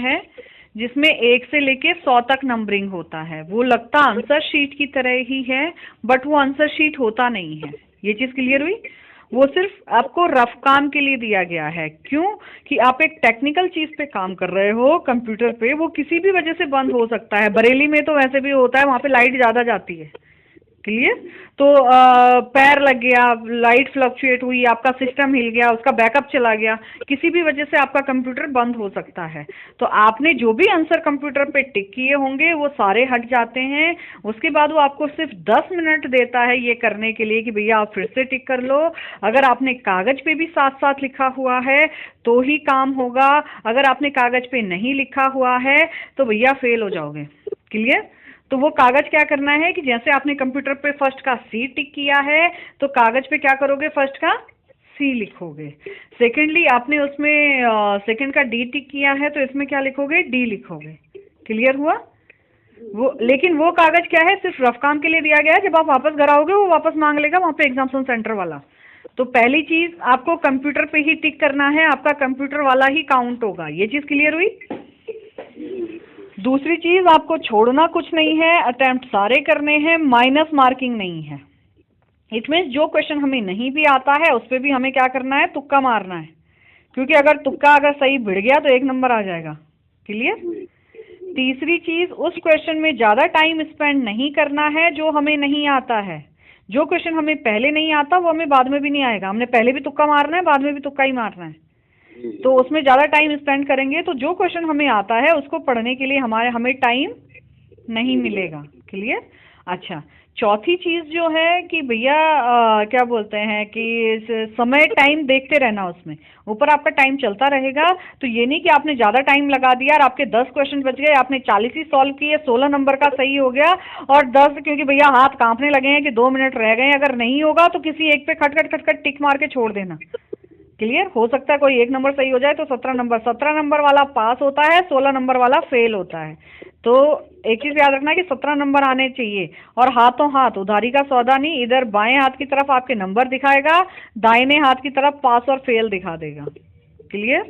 है जिसमें 1 से लेके 100 तक नंबरिंग होता है। वो लगता आंसर शीट की तरह ही है बट वो आंसर शीट होता नहीं है। ये चीज क्लियर हुई? वो सिर्फ आपको रफ काम के लिए दिया गया है। क्यों? कि आप एक टेक्निकल चीज पे काम कर रहे हो कंप्यूटर पे, वो किसी भी वजह से बंद हो सकता है। बरेली में तो वैसे भी होता है, वहां पे लाइट ज्यादा जाती है। क्लियर? तो पैर लग गया, लाइट फ्लक्चुएट हुई, आपका सिस्टम हिल गया, उसका बैकअप चला गया, किसी भी वजह से आपका कंप्यूटर बंद हो सकता है। तो आपने जो भी आंसर कंप्यूटर पे टिक किए होंगे वो सारे हट जाते हैं। उसके बाद वो आपको सिर्फ 10 मिनट देता है ये करने के लिए कि भैया आप फिर से टिक कर लो। अगर आपने कागज पे भी साथ साथ लिखा हुआ है तो ही काम होगा। अगर आपने कागज पे नहीं लिखा हुआ है तो भैया फेल हो जाओगे। क्लियर? तो वो कागज क्या करना है कि जैसे आपने कंप्यूटर पे फर्स्ट का सी टिक किया है तो कागज पे क्या करोगे, फर्स्ट का सी लिखोगे। सेकेंडली आपने उसमें सेकंड का डी टिक किया है तो इसमें क्या लिखोगे, डी लिखोगे। क्लियर हुआ? वो लेकिन वो कागज क्या है, सिर्फ रफ काम के लिए दिया गया है। जब आप वापस घर आओगे वो वापस मांग लेगा वहां पे एग्जामिनेशन सेंटर वाला। तो पहली चीज आपको कंप्यूटर पे ही टिक करना है, आपका कंप्यूटर वाला ही काउंट होगा। ये चीज क्लियर हुई? दूसरी चीज, आपको छोड़ना कुछ नहीं है, अटेम्प्ट सारे करने हैं, माइनस मार्किंग नहीं है। इट मीन्स जो क्वेश्चन हमें नहीं भी आता है उस पर भी हमें क्या करना है, तुक्का मारना है। क्योंकि अगर तुक्का अगर सही भिड़ गया तो 1 नंबर आ जाएगा। क्लियर? तीसरी चीज, उस क्वेश्चन में ज्यादा टाइम स्पेंड नहीं करना है जो हमें नहीं आता है। जो क्वेश्चन हमें पहले नहीं आता वो हमें बाद में भी नहीं आएगा। हमने पहले भी तुक्का मारना है, बाद में भी तुक्का ही मारना है। तो उसमें ज्यादा टाइम स्पेंड करेंगे तो जो क्वेश्चन हमें आता है उसको पढ़ने के लिए हमें टाइम नहीं मिलेगा। क्लियर? अच्छा, चौथी चीज जो है कि भैया क्या बोलते हैं कि समय टाइम देखते रहना। उसमें ऊपर आपका टाइम चलता रहेगा। तो ये नहीं कि आपने ज्यादा टाइम लगा दिया और आपके 10 क्वेश्चन बच गए, आपने 40 ही सॉल्व किए, 16 नंबर का सही हो गया और 10 क्योंकि भैया हाथ कांपने लगे हैं कि 2 मिनट रह गए, अगर नहीं होगा तो किसी एक पे खटखट खटखट टिक मार के छोड़ देना। क्लियर? हो सकता है कोई 1 नंबर सही हो जाए तो 17 नंबर वाला पास होता है, 16 नंबर वाला फेल होता है। तो एक चीज याद रखना कि 17 नंबर आने चाहिए। और हाथों हाथ उधारी का सौदा नहीं, इधर बाएं हाथ की तरफ आपके नंबर दिखाएगा, दाहिने हाथ की तरफ पास और फेल दिखा देगा। क्लियर?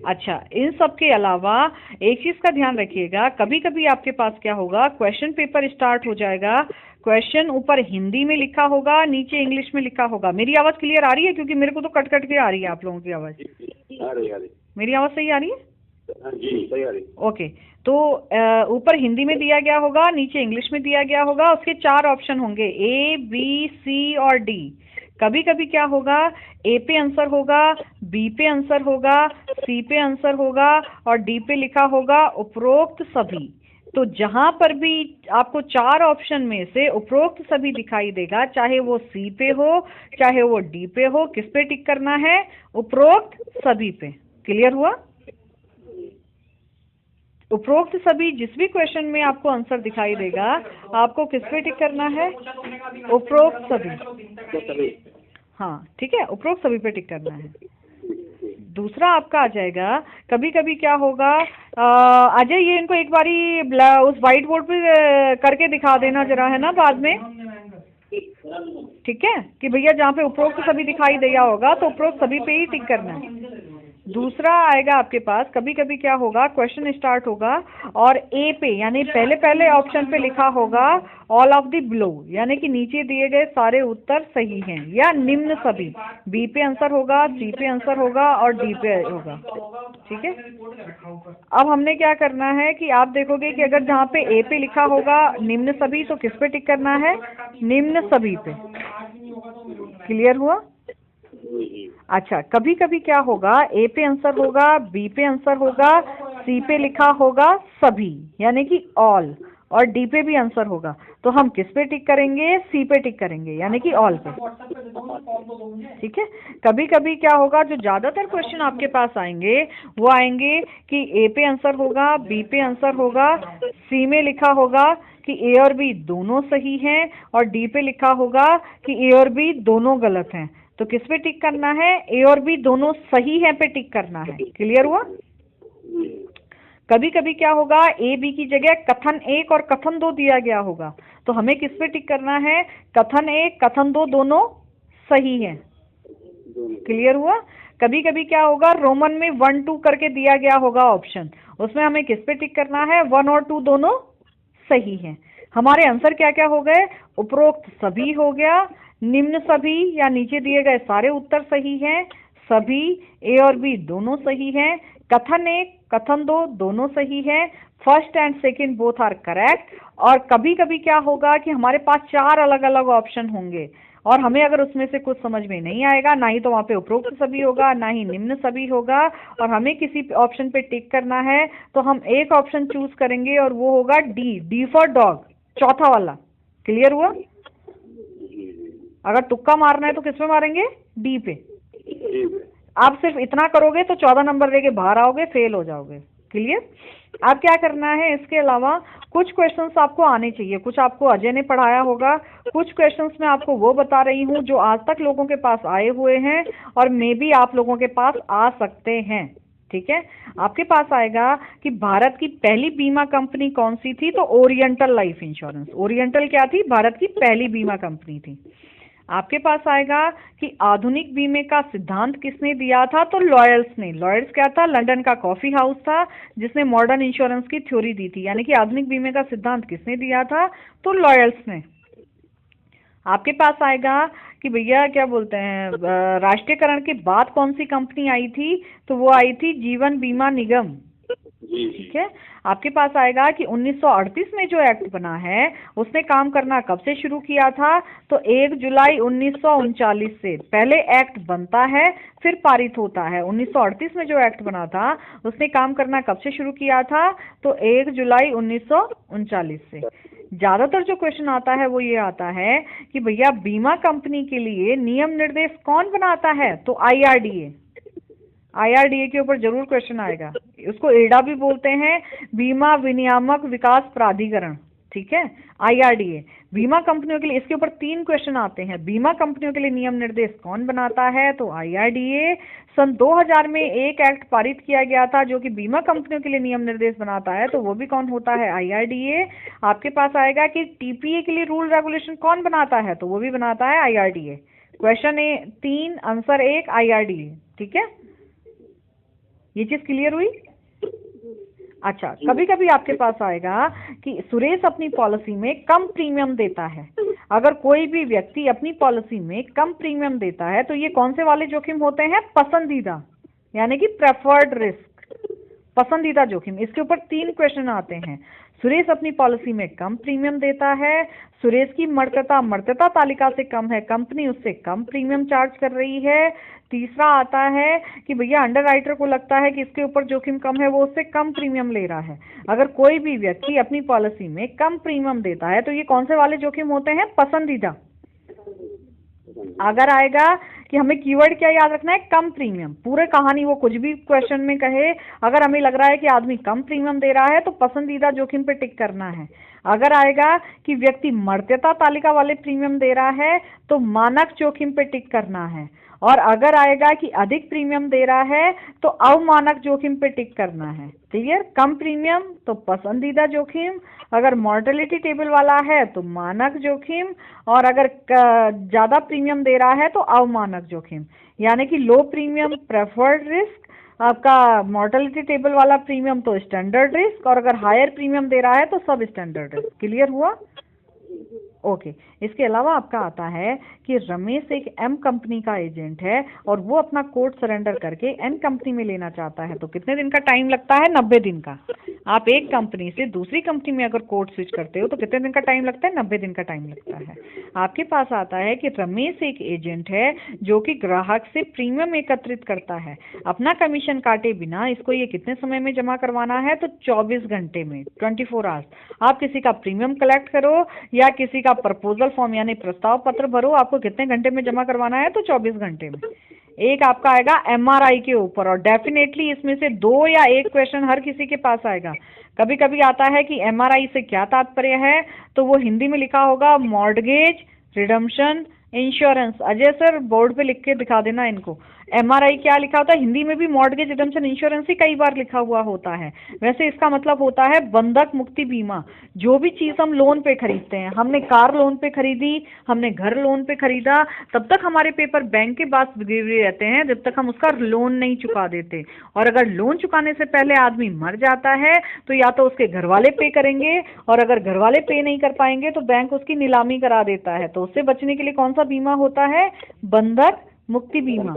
अच्छा, इन सब के अलावा एक चीज का ध्यान रखिएगा, कभी कभी आपके पास क्या होगा, क्वेश्चन पेपर स्टार्ट हो जाएगा, क्वेश्चन ऊपर हिंदी में लिखा होगा, नीचे इंग्लिश में लिखा होगा। मेरी आवाज क्लियर आ रही है? क्योंकि मेरे को तो कट कट के आ रही है आप लोगों की आवाज। आ रही। मेरी आवाज सही आ रही है? जी सही आ रही। ओके, तो ऊपर हिंदी में दिया गया होगा, नीचे इंग्लिश में दिया गया होगा। उसके 4 ऑप्शन होंगे, ए बी सी और डी। कभी कभी क्या होगा, ए पे आंसर होगा, बी पे आंसर होगा, सी पे आंसर होगा और डी पे लिखा होगा उपरोक्त सभी। तो जहां पर भी आपको 4 ऑप्शन में से उपरोक्त सभी दिखाई देगा, चाहे वो सी पे हो चाहे वो डी पे हो, किस पे टिक करना है, उपरोक्त सभी पे। क्लियर हुआ? उपरोक्त सभी जिस भी क्वेश्चन में आपको आंसर दिखाई देगा, आपको किस पे टिक करना है, उपरोक्त सभी। हाँ ठीक है, उपरोक्त सभी पे टिक करना है। दूसरा आपका आ जाएगा, कभी कभी क्या होगा, अजय ये इनको एक बारी उस व्हाइट बोर्ड पे करके दिखा देना जरा, है ना, बाद में। ठीक है, कि भैया जहाँ पे उपरोक्त सभी दिखाई दिया होगा तो उपरोक्त सभी पे ही टिक करना है। दूसरा आएगा आपके पास, कभी कभी क्या होगा, क्वेश्चन स्टार्ट होगा और ए पे यानी पहले ऑप्शन पे लिखा होगा ऑल ऑफ द बिलो, यानी कि नीचे दिए गए सारे उत्तर सही हैं या निम्न सभी। बी पे आंसर होगा, सी पे आंसर होगा और डी पे होगा। ठीक है, अब हमने क्या करना है कि आप देखोगे कि अगर जहाँ पे ए पे लिखा होगा निम्न सभी तो किस पे टिक करना है, निम्न सभी पे। क्लियर हुआ? अच्छा, कभी कभी क्या होगा, ए पे आंसर होगा, बी पे आंसर होगा, सी पे लिखा होगा सभी यानी कि ऑल और डी पे भी आंसर होगा। तो हम किस पे टिक करेंगे, सी पे टिक करेंगे यानी कि ऑल पे। ठीक है, कभी कभी क्या होगा, जो ज्यादातर क्वेश्चन आपके पास आएंगे वो आएंगे कि ए पे आंसर होगा, बी पे आंसर होगा, सी में लिखा होगा कि ए और बी दोनों सही हैं और डी पे लिखा होगा कि ए और बी दोनों गलत हैं। तो किस पे टिक करना है, ए और बी दोनों सही हैं पे टिक करना है। क्लियर हुआ? कभी कभी क्या होगा, ए बी की जगह कथन 1 और कथन 2 दिया गया होगा, तो हमें किस पे टिक करना है, कथन 1 कथन 2 दोनों सही हैं। क्लियर हुआ? कभी कभी क्या होगा, रोमन में 1 2 करके दिया गया होगा ऑप्शन, उसमें हमें किस पे टिक करना है, 1 और 2 दोनों सही है। हमारे आंसर क्या क्या हो गए, उपरोक्त सभी हो गया, निम्न सभी या नीचे दिए गए सारे उत्तर सही हैं, सभी ए और बी दोनों सही हैं, कथन 1 कथन 2 दोनों सही है, first and second both are correct. और कभी कभी क्या होगा कि हमारे पास 4 अलग अलग ऑप्शन होंगे और हमें अगर उसमें से कुछ समझ में नहीं आएगा, ना ही तो वहाँ पे उपरोक्त सभी होगा, ना ही निम्न सभी होगा, और हमें किसी ऑप्शन पे टिक करना है तो हम एक ऑप्शन चूज करेंगे और वो होगा डी फॉर डॉग, चौथा वाला। क्लियर हुआ? अगर तुक्का मारना है तो किस पे मारेंगे, डी पे। आप सिर्फ इतना करोगे तो 14 नंबर लेके बाहर आओगे, फेल हो जाओगे। क्लियर? अब क्या करना है, इसके अलावा कुछ क्वेश्चंस आपको आने चाहिए, कुछ आपको अजय ने पढ़ाया होगा, कुछ क्वेश्चंस मैं आपको वो बता रही हूँ जो आज तक लोगों के पास आए हुए हैं और मे बी आप लोगों के पास आ सकते हैं। ठीक है, आपके पास आएगा कि भारत की पहली बीमा कंपनी कौन सी थी, तो ओरिएंटल लाइफ इंश्योरेंस। ओरिएंटल क्या थी, भारत की पहली बीमा कंपनी थी। आपके पास आएगा कि आधुनिक बीमे का सिद्धांत किसने दिया था, तो लॉयड्स ने। लॉयड्स क्या था, लंदन का कॉफी हाउस था जिसने मॉडर्न इंश्योरेंस की थ्योरी दी थी, यानी कि आधुनिक बीमे का सिद्धांत किसने दिया था, तो लॉयड्स ने। आपके पास आएगा कि भैया क्या बोलते हैं, राष्ट्रीयकरण के बाद कौन सी कंपनी आई थी, तो वो आई थी जीवन बीमा निगम। ठीक है, आपके पास आएगा कि 1938 में जो एक्ट बना है उसने काम करना कब से शुरू किया था, तो 1 जुलाई 1939 से। पहले एक्ट बनता है फिर पारित होता है। 1938 में जो एक्ट बना था उसने काम करना कब से शुरू किया था, तो 1 जुलाई 1939 से। ज्यादातर जो क्वेश्चन आता है वो ये आता है कि भैया बीमा कंपनी के लिए नियम निर्देश कौन बनाता है, तो IRDA। IRDA के ऊपर जरूर क्वेश्चन आएगा, उसको एडा भी बोलते हैं, बीमा विनियामक विकास प्राधिकरण। ठीक है, IRDA बीमा कंपनियों के लिए, इसके ऊपर 3 क्वेश्चन आते हैं। बीमा कंपनियों के लिए नियम निर्देश कौन बनाता है, तो IRDA। सन 2000 में एक एक्ट पारित किया गया था जो कि बीमा कंपनियों के लिए नियम निर्देश बनाता है, तो वो भी कौन होता है, IRDA। आपके पास आएगा कि TPA के लिए रूल रेगुलेशन कौन बनाता है, तो वो भी बनाता है IRDA। Question 3 answer 1 IRDA। ठीक है, ये चीज क्लियर हुई? अच्छा, कभी कभी आपके पास आएगा कि सुरेश अपनी पॉलिसी में कम प्रीमियम देता है। अगर कोई भी व्यक्ति अपनी पॉलिसी में कम प्रीमियम देता है तो ये कौन से वाले जोखिम होते हैं, पसंदीदा, यानी कि प्रेफर्ड रिस्क, पसंदीदा जोखिम। इसके ऊपर 3 क्वेश्चन आते हैं। सुरेश अपनी पॉलिसी में कम प्रीमियम देता है, सुरेश की मर्त्यता तालिका से कम है, कंपनी उससे कम प्रीमियम चार्ज कर रही है। तीसरा आता है कि भैया अंडरराइटर को लगता है कि इसके ऊपर जोखिम कम है, वो उससे कम प्रीमियम ले रहा है। अगर कोई भी व्यक्ति अपनी पॉलिसी में कम प्रीमियम देता है तो ये कौन से वाले जोखिम होते हैं, पसंदीदा। अगर आएगा कि हमें कीवर्ड क्या याद रखना है, कम प्रीमियम। पूरे कहानी वो कुछ भी क्वेश्चन में कहे, अगर हमें लग रहा है कि आदमी कम प्रीमियम दे रहा है तो पसंदीदा जोखिम पे टिक करना है। अगर आएगा कि व्यक्ति मर्त्यता तालिका वाले प्रीमियम दे रहा है तो मानक जोखिम पे टिक करना है। और अगर आएगा कि अधिक प्रीमियम दे रहा है तो अवमानक जोखिम पे टिक करना है। क्लियर? कम प्रीमियम तो पसंदीदा जोखिम, अगर मॉर्टेलिटी टेबल वाला है तो मानक जोखिम, और अगर ज्यादा प्रीमियम दे रहा है तो अवमानक जोखिम। यानी कि लो प्रीमियम प्रेफर्ड रिस्क, आपका मॉर्टेलिटी टेबल वाला प्रीमियम तो स्टैंडर्ड रिस्क, और अगर हायर प्रीमियम दे रहा है तो सब स्टैंडर्ड रिस्क। क्लियर हुआ? ओके। इसके अलावा आपका आता है कि रमेश एक M कंपनी का एजेंट है और वो अपना कोड सरेंडर करके N कंपनी में लेना चाहता है, तो कितने दिन का टाइम लगता है, 90 दिन का। आप एक कंपनी से दूसरी कंपनी में अगर कोड स्विच करते हो तो कितने दिन का टाइम लगता है, 90 दिन का टाइम लगता है। आपके पास आता है कि रमेश एक एजेंट है जो कि ग्राहक से प्रीमियम एकत्रित करता है, अपना कमीशन काटे बिना। इसको ये कितने समय में जमा करवाना है, तो 24 घंटे में, 24 आवर्स। आप किसी का प्रीमियम कलेक्ट करो या किसी का प्रपोजल फॉर्म यानी प्रस्ताव पत्र भरो, आपको कितने घंटे में जमा करवाना है, तो 24 घंटे में। एक आपका आएगा MRI के ऊपर, और डेफिनेटली इसमें से 2 या 1 क्वेश्चन हर किसी के पास आएगा। कभी कभी आता है कि MRI से क्या तात्पर्य है, तो वो हिंदी में लिखा होगा mortgage redemption insurance. Ajay sir board पे लिख के दिखा देना इनको। MRI क्या लिखा होता है, हिंदी में भी मॉर्गेज रिडम्पशन इंश्योरेंस ही कई बार लिखा हुआ होता है। वैसे इसका मतलब होता है बंधक मुक्ति बीमा। जो भी चीज हम लोन पे खरीदते हैं, हमने कार लोन पे खरीदी, हमने घर लोन पे खरीदा, तब तक हमारे पेपर बैंक के पास गिरवी रहते हैं जब तक हम उसका लोन नहीं चुका देते। और अगर लोन चुकाने से पहले आदमी मर जाता है तो या तो उसके घर वाले पे करेंगे, और अगर घर वाले पे नहीं कर पाएंगे तो बैंक उसकी नीलामी करा देता है। तो उससे बचने के लिए कौन सा बीमा होता है, बंधक मुक्ति बीमा।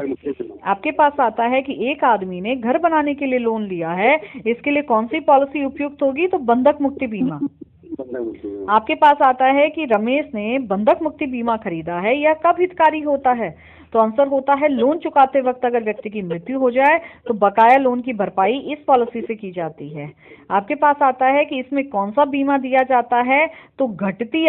आपके पास आता है कि एक आदमी ने घर बनाने के लिए लोन लिया है, इसके लिए कौन सी पॉलिसी उपयुक्त होगी, तो बंधक मुक्ति बीमा। आपके पास आता है कि रमेश ने बंधक मुक्ति बीमा खरीदा है, यह कब हितकारी होता है, तो आंसर होता है लोन चुकाते वक्त अगर व्यक्ति की मृत्यु हो जाए तो बकाया लोन की भरपाई इस पॉलिसी से की जाती है। आपके पास आता है कि इसमें कौन सा बीमा दिया जाता है, तो घटती